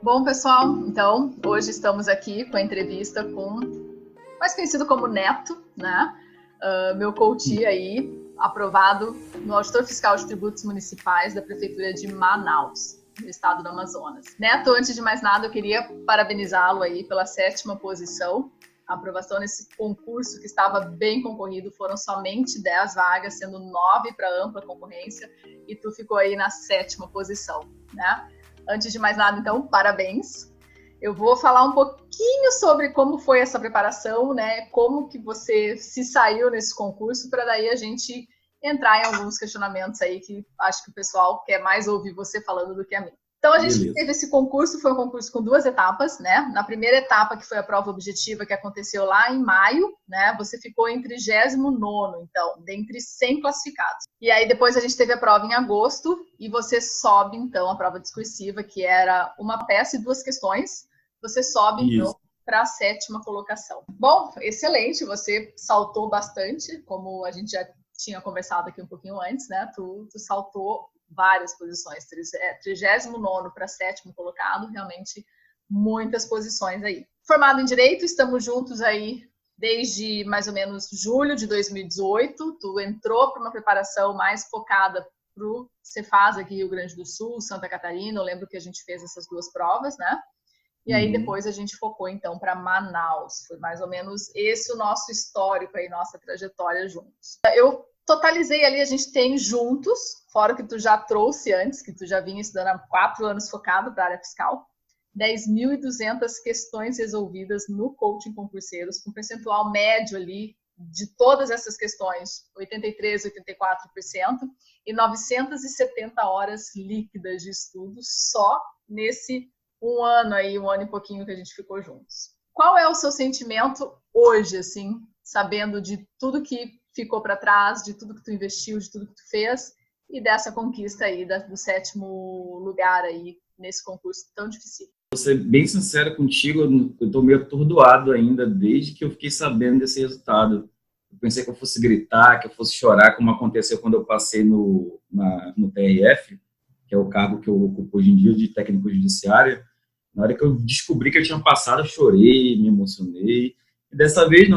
Bom, pessoal, então hoje estamos aqui com a entrevista com mais conhecido como Neto, né? Meu coach aí, aprovado no Auditor Fiscal de Tributos Municipais da Prefeitura de Manaus, no estado do Amazonas. Neto, antes de mais nada, eu queria parabenizá-lo aí pela 7ª posição. A aprovação nesse concurso que estava bem concorrido, foram somente 10 vagas, sendo 9 para ampla concorrência, e tu ficou aí na 7ª posição, né? Antes de mais nada, então, parabéns. Eu vou falar um pouquinho sobre como foi essa preparação, né? Como que você se saiu nesse concurso, para daí a gente entrar em alguns questionamentos aí que acho que o pessoal quer mais ouvir você falando do que a mim. Então, a gente teve esse concurso, foi um concurso com 2 etapas, né? Na primeira etapa, que foi a prova objetiva, que aconteceu lá em maio, né? Você ficou em 39º, então, dentre 100 classificados. E aí, depois a gente teve a prova em agosto, e você sobe, então, a prova discursiva, que era uma peça e 2 questões. Você sobe, então, para a 7ª colocação. Bom, excelente, você saltou bastante, como a gente já tinha conversado aqui um pouquinho antes, né? Tu saltou várias posições, 39º para 7º colocado, realmente muitas posições aí. Formado em Direito, estamos juntos aí desde mais ou menos julho de 2018, tu entrou para uma preparação mais focada para o Cefaz aqui, Rio Grande do Sul, Santa Catarina, eu lembro que a gente fez essas 2 provas, né? E aí depois a gente focou então para Manaus, foi mais ou menos esse o nosso histórico aí, nossa trajetória juntos. Eu totalizei ali, a gente tem juntos, fora o que tu já trouxe antes, que tu já vinha estudando há 4 anos focado para a área fiscal, 10.200 questões resolvidas no coaching concurseiros, com percentual médio ali de todas essas questões, 83%, 84%, e 970 horas líquidas de estudo só nesse um ano e pouquinho que a gente ficou juntos. Qual é o seu sentimento hoje, assim, sabendo de tudo que ficou para trás, de tudo que tu investiu, de tudo que tu fez, e dessa conquista aí do 7º lugar aí nesse concurso tão difícil? Vou ser bem sincero contigo, eu estou meio atordoado ainda desde que eu fiquei sabendo desse resultado. Eu pensei que eu fosse gritar, que eu fosse chorar, como aconteceu quando eu passei no TRF, que é o cargo que eu ocupo hoje em dia de técnico judiciário. Na hora que eu descobri que eu tinha passado, eu chorei, me emocionei. E dessa vez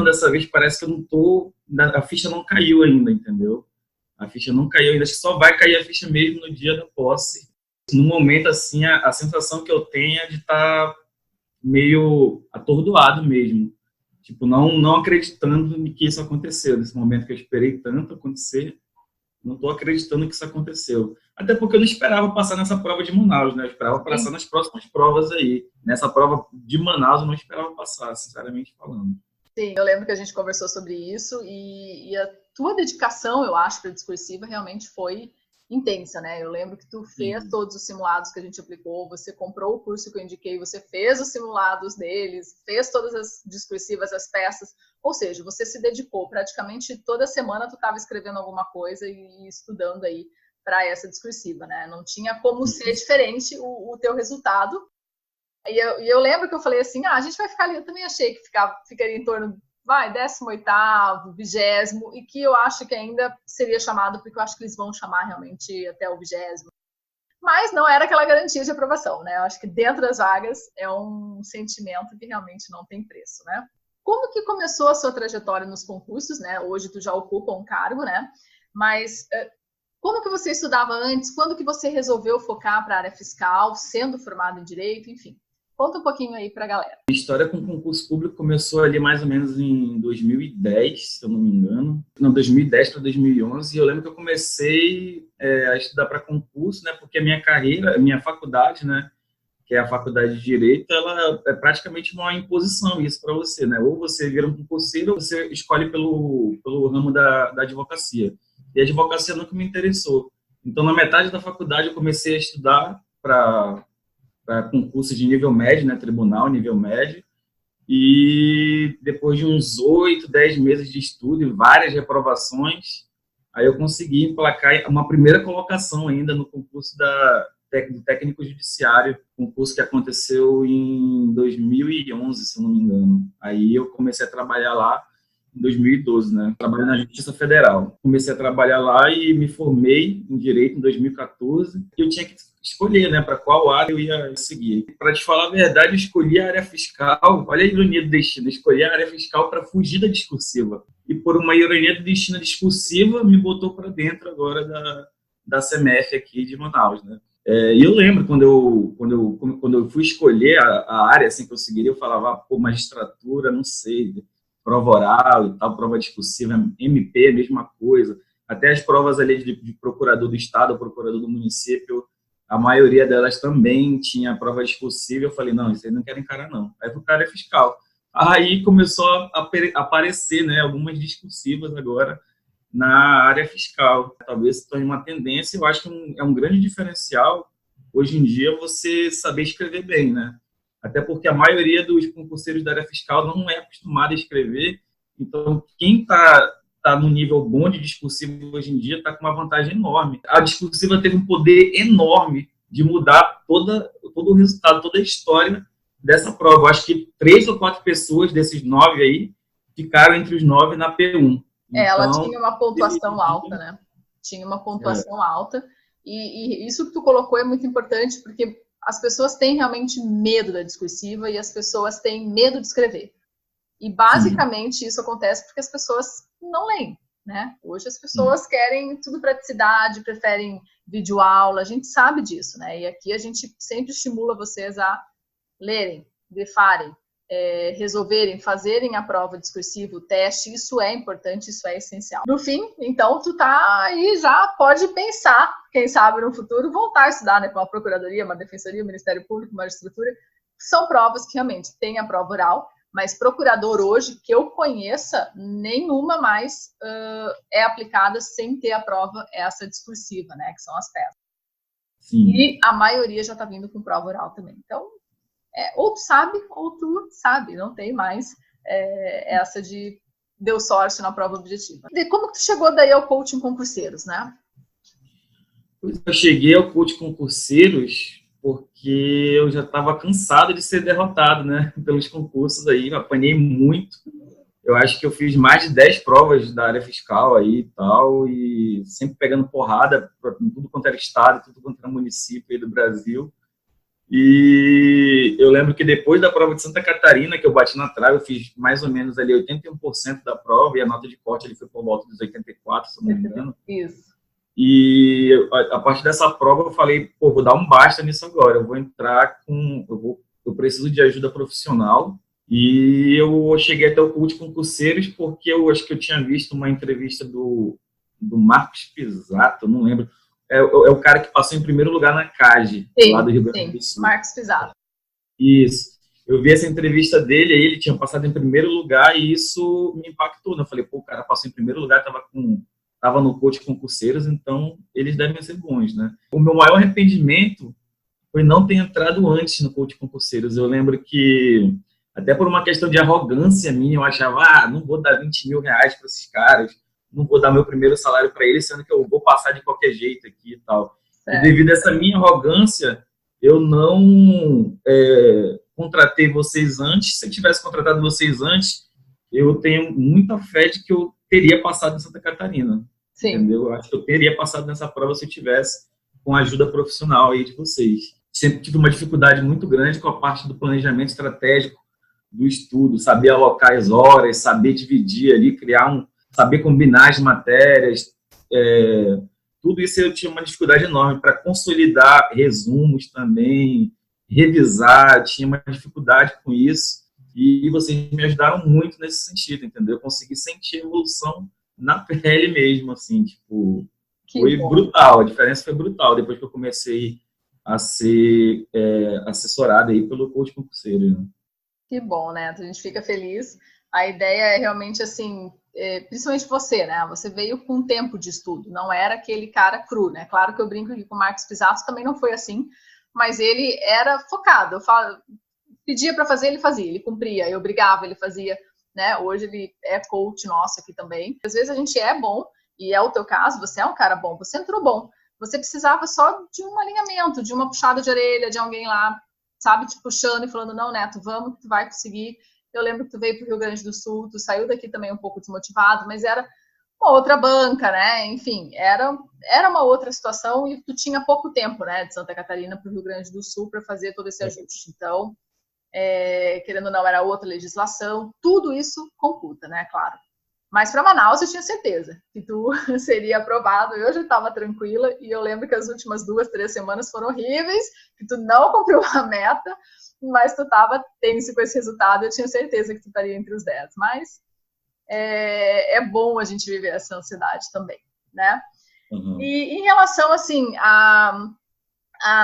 parece que eu não tô, a ficha não caiu ainda, entendeu? A ficha não caiu ainda, acho que só vai cair a ficha mesmo no dia da posse. No momento, assim, a sensação que eu tenho é de estar meio atordoado mesmo. Tipo, não acreditando que isso aconteceu. Nesse momento que eu esperei tanto acontecer, não estou acreditando que isso aconteceu. Até porque eu não esperava passar nessa prova de Manaus, né? Eu esperava passar nas próximas provas aí. Nessa prova de Manaus eu não esperava passar, sinceramente falando. Sim, eu lembro que a gente conversou sobre isso e a tua dedicação, eu acho, para a discursiva realmente foi intensa, né? Eu lembro que tu fez todos os simulados que a gente aplicou, você comprou o curso que eu indiquei, você fez os simulados deles, fez todas as discursivas, as peças, ou seja, você se dedicou praticamente toda semana, tu estava escrevendo alguma coisa e estudando aí para essa discursiva, né? Não tinha como ser diferente o teu resultado. E eu lembro que eu falei assim, a gente vai ficar ali, eu também achei que ficaria em torno, 18º, 20º, e que eu acho que ainda seria chamado, porque eu acho que eles vão chamar realmente até o 20º. Mas não era aquela garantia de aprovação, né? Eu acho que dentro das vagas é um sentimento que realmente não tem preço, né? Como que começou a sua trajetória nos concursos, né? Hoje tu já ocupa um cargo, né? Mas como que você estudava antes? Quando que você resolveu focar para a área fiscal, sendo formado em Direito, enfim? Conta um pouquinho aí para a galera. A história com concurso público começou ali mais ou menos em 2010, se eu não me engano. Não, 2010 para 2011. E eu lembro que eu comecei a estudar para concurso, né? Porque a minha carreira, a minha faculdade, né? Que é a faculdade de Direito, ela é praticamente uma imposição isso para você, né? Ou você vira um concurseiro ou você escolhe pelo ramo da advocacia. E a advocacia nunca me interessou. Então, na metade da faculdade, eu comecei a estudar para concursos de nível médio, né, tribunal, nível médio, e depois de uns 8, 10 meses de estudo e várias reprovações, aí eu consegui emplacar uma primeira colocação ainda no concurso do técnico judiciário, concurso que aconteceu em 2011, se eu não me engano. Aí eu comecei a trabalhar lá, em 2012, né? Trabalhei na Justiça Federal. Comecei a trabalhar lá e me formei em Direito em 2014. E eu tinha que escolher, né, para qual área eu ia seguir. Para te falar a verdade, eu escolhi a área fiscal. Olha a ironia do destino. Eu escolhi a área fiscal para fugir da discursiva. E por uma ironia do destino, a discursiva me botou para dentro agora da CEMEF aqui de Manaus, né? E eu lembro quando eu fui escolher a área assim, que eu seguiria, eu falava, pô, magistratura, não sei, prova oral e tal, prova discursiva, MP, mesma coisa. Até as provas ali de procurador do estado, procurador do município, a maioria delas também tinha prova discursiva. Eu falei, não, isso aí não quero encarar, não. Aí o cara é fiscal. Aí começou a aparecer, né, algumas discursivas agora na área fiscal. Talvez se torne uma tendência. Eu acho que é um grande diferencial, hoje em dia, você saber escrever bem, né? Até porque a maioria dos concurseiros da área fiscal não é acostumado a escrever. Então, quem está no nível bom de discursivo hoje em dia está com uma vantagem enorme. A discursiva teve um poder enorme de mudar todo o resultado, toda a história dessa prova. Eu acho que 3 ou 4 pessoas desses 9 aí ficaram entre os 9 na P1. Ela tinha uma pontuação alta, né? Tinha uma pontuação alta. E isso que tu colocou é muito importante, porque as pessoas têm realmente medo da discursiva e as pessoas têm medo de escrever. E, basicamente, isso acontece porque as pessoas não leem, né? Hoje as pessoas querem tudo praticidade, preferem videoaula, a gente sabe disso, né? E aqui a gente sempre estimula vocês a lerem, grifarem, resolverem, fazerem a prova discursiva, o teste. Isso é importante, isso é essencial. No fim, então, tu tá aí, já pode pensar, quem sabe no futuro, voltar a estudar, né, com uma procuradoria, uma defensoria, um Ministério Público, uma magistratura. São provas que realmente têm a prova oral, mas procurador hoje, que eu conheça, nenhuma mais é aplicada sem ter a prova essa discursiva, né, que são as peças. Sim. E a maioria já está vindo com prova oral também. Então, ou tu sabe, não tem mais essa de deu sorte na prova objetiva. E como que tu chegou daí ao coaching concurseiros, né? Eu cheguei ao coaching concurseiros porque eu já estava cansado de ser derrotado, né, pelos concursos aí, apanhei muito. Eu acho que eu fiz mais de 10 provas da área fiscal aí e tal, e sempre pegando porrada em tudo quanto era estado, tudo quanto era município aí do Brasil. E eu lembro que depois da prova de Santa Catarina, que eu bati na trave, eu fiz mais ou menos ali 81% da prova, e a nota de corte ele foi por volta dos 84, se não me engano. Isso. E a partir dessa prova eu falei, pô, vou dar um basta nisso agora, eu vou entrar eu preciso de ajuda profissional. E eu cheguei até o coaching concurseiros porque eu acho que eu tinha visto uma entrevista do Marcos Pisato, não lembro. É o cara que passou em primeiro lugar na CAGE, lá do Rio Grande do Sul. Marcos Pisato. Isso. Eu vi essa entrevista dele, aí ele tinha passado em primeiro lugar e isso me impactou, né? Eu falei, pô, o cara passou em primeiro lugar, tava no coaching concurseiros, então eles devem ser bons, né? O meu maior arrependimento foi não ter entrado antes no coaching concurseiros. Eu lembro que, até por uma questão de arrogância minha, eu achava, não vou dar 20 mil reais para esses caras, não vou dar meu primeiro salário para eles, sendo que eu vou passar de qualquer jeito aqui e tal. E devido a essa minha arrogância, eu não contratei vocês antes. Se eu tivesse contratado vocês antes, eu tenho muita fé de que eu teria passado em Santa Catarina. Sim. Entendeu? Eu acho que eu teria passado nessa prova se eu tivesse com a ajuda profissional aí de vocês. Sempre tive uma dificuldade muito grande com a parte do planejamento estratégico, do estudo, saber alocar as horas, saber dividir ali, saber combinar as matérias, tudo isso eu tinha uma dificuldade enorme para consolidar resumos também, revisar, tinha uma dificuldade com isso, e vocês me ajudaram muito nesse sentido, entendeu? Eu consegui sentir a evolução na pele mesmo, assim, tipo, foi brutal, a diferença foi brutal, depois que eu comecei a ser assessorado aí pelo coach concurseiro, né? Que bom, né? A gente fica feliz. A ideia é realmente assim, principalmente você, né? Você veio com um tempo de estudo, não era aquele cara cru, né? Claro que eu brinco aqui com o Marcos Pisato, também não foi assim, mas ele era focado. Pedia para fazer, ele fazia, ele cumpria, eu brigava, ele fazia, né? Hoje ele é coach nosso aqui também. Às vezes a gente é bom, e é o teu caso, você é um cara bom, você entrou bom. Você precisava só de um alinhamento, de uma puxada de orelha, de alguém lá, sabe, te puxando e falando, não, Neto, vamos que tu vai conseguir. Eu lembro que tu veio para o Rio Grande do Sul, tu saiu daqui também um pouco desmotivado, mas era uma outra banca, né? Enfim, era uma outra situação e tu tinha pouco tempo, né, de Santa Catarina para o Rio Grande do Sul para fazer todo esse ajuste. Então, querendo ou não, era outra legislação. Tudo isso computa, né? Claro. Mas para Manaus eu tinha certeza que tu seria aprovado. Eu já estava tranquila e eu lembro que as últimas 2, 3 semanas foram horríveis, que tu não cumpriu a meta, mas tu estava tenso com esse resultado. Eu tinha certeza que tu estaria entre os 10. Mas é bom a gente viver essa ansiedade também, né? Uhum. E em relação, assim,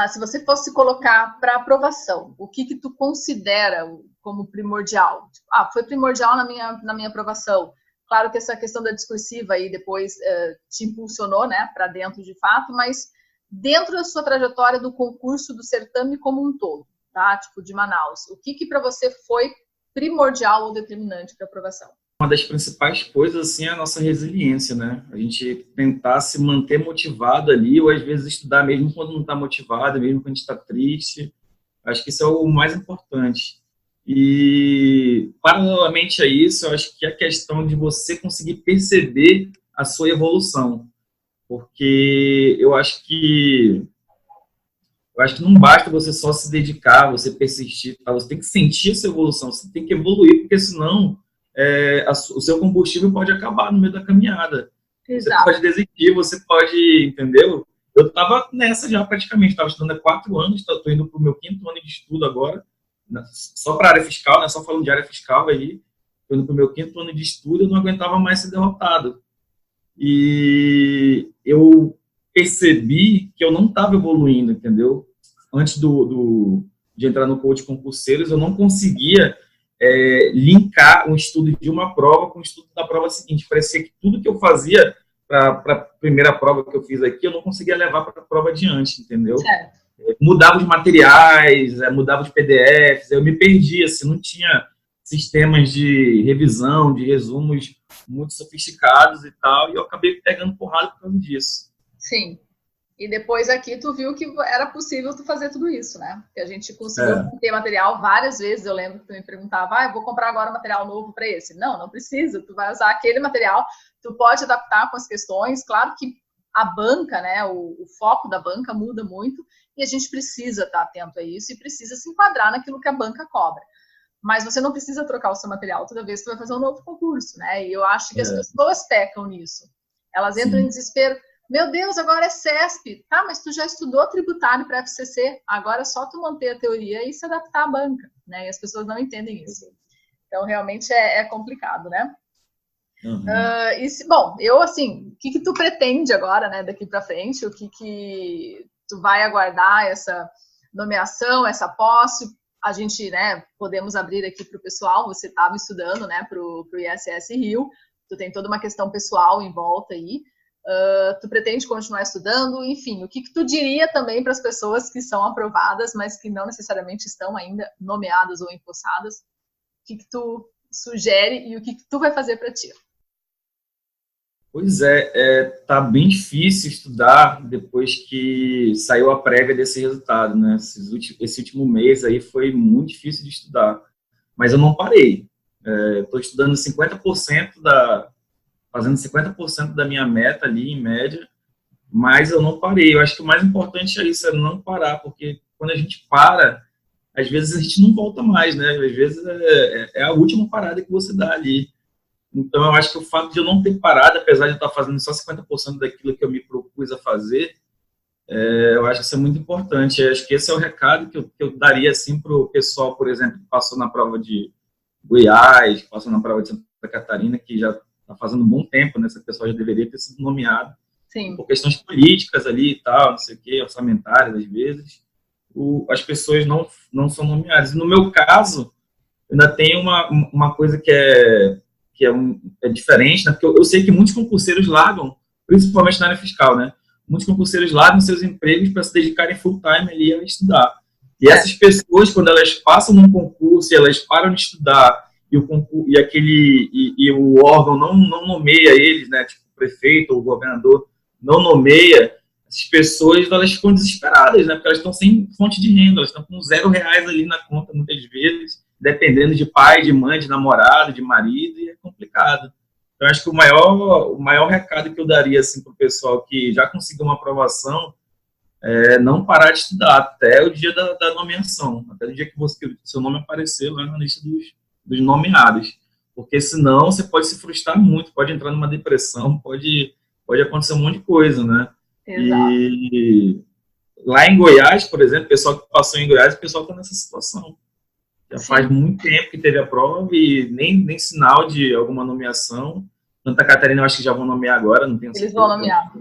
se você fosse colocar para aprovação, o que tu considera como primordial? Tipo, foi primordial na minha aprovação. Claro que essa questão da discursiva aí depois te impulsionou, né, para dentro de fato, mas dentro da sua trajetória do concurso do certame como um todo, tá? Tipo, de Manaus, o que para você foi primordial ou determinante para aprovação? Uma das principais coisas, assim, é a nossa resiliência, né? A gente tentar se manter motivado ali, ou às vezes estudar mesmo quando não está motivado, mesmo quando a gente está triste. Acho que isso é o mais importante. E, paralelamente a isso, eu acho que é a questão de você conseguir perceber a sua evolução. Porque eu acho que não basta você só se dedicar, você persistir, tá? Você tem que sentir essa evolução, você tem que evoluir, porque senão o seu combustível pode acabar no meio da caminhada. Exato. Você pode desistir, você pode, entendeu? Eu estava nessa já praticamente, estava estudando há 4 anos, estou indo para o meu 5º ano de estudo agora, só para a área fiscal, né? Só falando de área fiscal aí, estou indo para o meu 5º ano de estudo, eu não aguentava mais ser derrotado. E eu percebi que eu não estava evoluindo, entendeu? Antes de entrar no coach concurseiros, eu não conseguia linkar um estudo de uma prova com o estudo da prova seguinte. Parecia que tudo que eu fazia para a primeira prova que eu fiz aqui, eu não conseguia levar para a prova adiante, entendeu? Certo. Mudava os materiais, mudava os PDFs, eu me perdia, assim, não tinha sistemas de revisão, de resumos muito sofisticados e tal, e eu acabei pegando porrada por causa disso. Sim. E depois aqui tu viu que era possível tu fazer tudo isso, né? Que a gente conseguiu ter material várias vezes. Eu lembro que tu me perguntava, eu vou comprar agora material novo para esse. Não precisa. Tu vai usar aquele material, tu pode adaptar com as questões. Claro que a banca, né? O foco da banca muda muito e a gente precisa estar atento a isso e precisa se enquadrar naquilo que a banca cobra. Mas você não precisa trocar o seu material toda vez que tu vai fazer um novo concurso, né? E eu acho que as pessoas pecam nisso. Elas entram em desespero. Meu Deus, agora é CESP. Tá, mas tu já estudou tributário para FCC. Agora é só tu manter a teoria e se adaptar à banca, né? E as pessoas não entendem isso. Então, realmente é complicado, né? Uhum. Bom, eu, assim, o que tu pretende agora, né, daqui para frente? O que tu vai aguardar essa nomeação, essa posse? A gente, né, podemos abrir aqui para o pessoal. Você estava estudando, né, para o ISS Rio. Tu tem toda uma questão pessoal em volta aí. Tu pretende continuar estudando? Enfim, o que tu diria também para as pessoas que são aprovadas, mas que não necessariamente estão ainda nomeadas ou empossadas? O que tu sugere e o que tu vai fazer para ti? Pois tá bem difícil estudar depois que saiu a prévia desse resultado, né? Esse último mês aí foi muito difícil de estudar, mas eu não parei. Estou estudando 50% fazendo 50% da minha meta ali, em média, mas eu não parei. Eu acho que o mais importante é isso, é não parar, porque quando a gente para, às vezes a gente não volta mais, né? Às vezes é a última parada que você dá ali. Então, eu acho que o fato de eu não ter parado, apesar de eu estar fazendo só 50% daquilo que eu me propus a fazer, eu acho que isso é muito importante. Eu acho que esse é o recado que eu daria, assim, para o pessoal, por exemplo, que passou na prova de Goiás, que passou na prova de Santa Catarina, que já está fazendo um bom tempo, né? Essa pessoa já deveria ter sido nomeada. Sim. Por questões políticas ali e tal, não sei o quê, orçamentárias, às vezes, as pessoas não são nomeadas. No meu caso, ainda tem uma coisa que é diferente, né? Porque eu sei que muitos concurseiros largam, principalmente na área fiscal, né? Muitos concurseiros largam seus empregos para se dedicarem full time ali a estudar. E essas pessoas, quando elas passam num concurso e elas param de estudar e o órgão não nomeia eles, né? Tipo o prefeito ou o governador não nomeia, essas pessoas elas ficam desesperadas, né? Porque elas estão sem fonte de renda, elas estão com R$0 ali na conta muitas vezes, dependendo de pai, de mãe, de namorado, de marido, e é complicado. Então, acho que o maior recado que eu daria assim, para o pessoal que já conseguiu uma aprovação é não parar de estudar até o dia da nomeação, até o dia que seu nome aparecer lá na lista dos nomeados. Porque senão você pode se frustrar muito, pode entrar numa depressão, pode acontecer um monte de coisa, né? Exato. E lá em Goiás, por exemplo, o pessoal que passou em Goiás, o pessoal está nessa situação. Já faz muito tempo que teve a prova e nem sinal de alguma nomeação. Santa Catarina eu acho que já vão nomear agora, não tenho certeza. Eles vão nomear.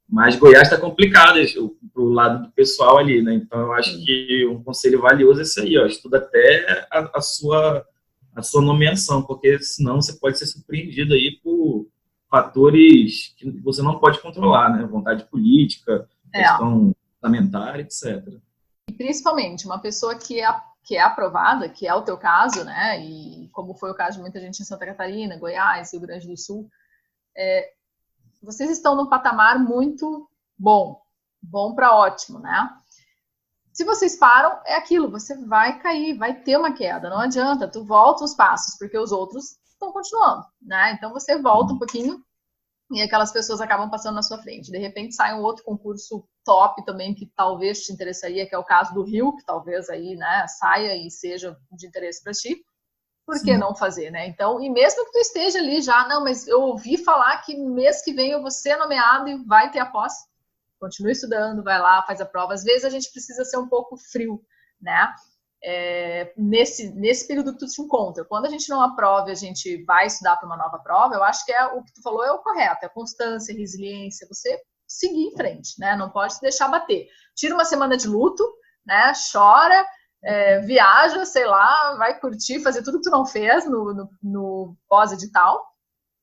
Mas Goiás está complicado pro lado do pessoal ali, né? Então eu acho que um conselho valioso é esse aí, ó, estuda até a sua nomeação, porque senão você pode ser surpreendido aí por fatores que você não pode controlar, né? Vontade política, questão parlamentar, etc. E principalmente uma pessoa que é aprovada, que é o teu caso, né? E como foi o caso de muita gente em Santa Catarina, Goiás, Rio Grande do Sul, vocês estão num patamar muito bom para ótimo, né? Se vocês param, é aquilo, você vai cair, vai ter uma queda, não adianta, tu volta os passos, porque os outros estão continuando, né? Então você volta um pouquinho e aquelas pessoas acabam passando na sua frente. De repente sai um outro concurso top também que talvez te interessaria, que é o caso do Rio, que talvez aí, né, saia e seja de interesse para ti. Por que não fazer, né? Então, e mesmo que tu esteja ali já, não, mas eu ouvi falar que mês que vem eu vou ser nomeado e vai ter a posse. Continue estudando, vai lá, faz a prova. Às vezes a gente precisa ser um pouco frio, né? Nesse período que tu te encontra. Quando a gente não aprova e a gente vai estudar para uma nova prova, eu acho que o que tu falou é o correto, é constância, resiliência, você seguir em frente, né? Não pode se deixar bater. Tira uma semana de luto, né? Chora, viaja, sei lá, vai curtir, fazer tudo que tu não fez no pós-edital,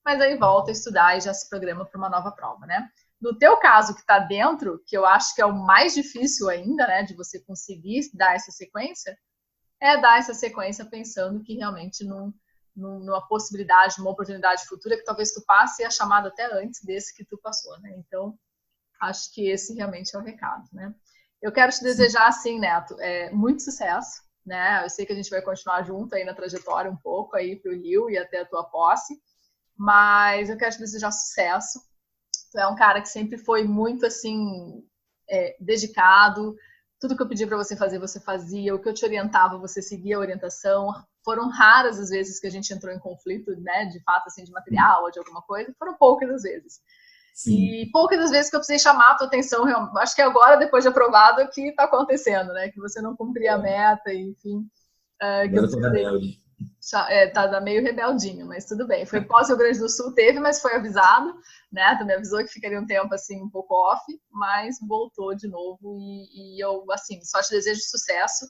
mas aí volta a estudar e já se programa para uma nova prova, né? No teu caso, que está dentro, que eu acho que é o mais difícil ainda, né, de você conseguir dar essa sequência, é dar essa sequência pensando que realmente numa possibilidade, numa oportunidade futura, que talvez tu passe a chamada até antes desse que tu passou, né? Então, acho que esse realmente é o recado, né? Eu quero te desejar, assim, Neto, muito sucesso, né? Eu sei que a gente vai continuar junto aí na trajetória um pouco aí para o Rio e até a tua posse, mas eu quero te desejar sucesso. Tu é um cara que sempre foi muito, assim, dedicado. Tudo que eu pedi para você fazer, você fazia. O que eu te orientava, você seguia a orientação. Foram raras as vezes que a gente entrou em conflito, né? De fato, assim, de material ou de alguma coisa. Foram poucas as vezes. Sim. E poucas as vezes que eu precisei chamar a tua atenção. Acho que é agora, depois de aprovado, que está acontecendo, né? Que você não cumpria a meta, enfim. Agora eu tô rebelde. Tá meio rebeldinho, mas tudo bem. Foi pós Rio Grande do Sul, teve, mas foi avisado, né? Tu me avisou que ficaria um tempo assim um pouco off, mas voltou de novo e eu, assim, só te desejo sucesso.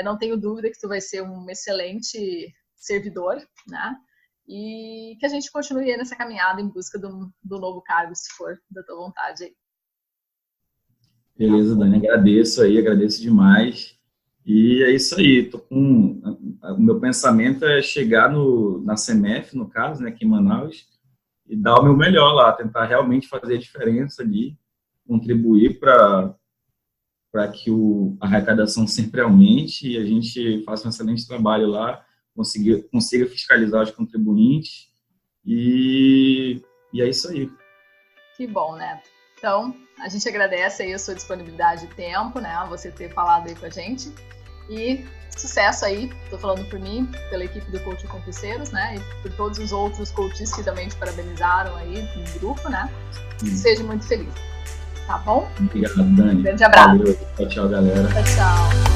Não tenho dúvida que tu vai ser um excelente servidor, né? E que a gente continue nessa caminhada em busca do novo cargo, se for da tua vontade aí. Beleza, Dani, agradeço demais. E é isso aí, o meu pensamento é chegar na CEMEF, no caso, né, aqui em Manaus, e dar o meu melhor lá, tentar realmente fazer a diferença ali, contribuir para que a arrecadação sempre aumente e a gente faça um excelente trabalho lá, consiga fiscalizar os contribuintes, e é isso aí. Que bom, Neto. Então, a gente agradece aí a sua disponibilidade de tempo, né, você ter falado aí com a gente. E sucesso aí, estou falando por mim, pela equipe do Coaching Concurseiros, né? E por todos os outros coaches que também te parabenizaram aí no grupo, né? Seja muito feliz. Tá bom? Obrigado, Dani. Um grande abraço. Valeu. Tchau, galera. Tchau.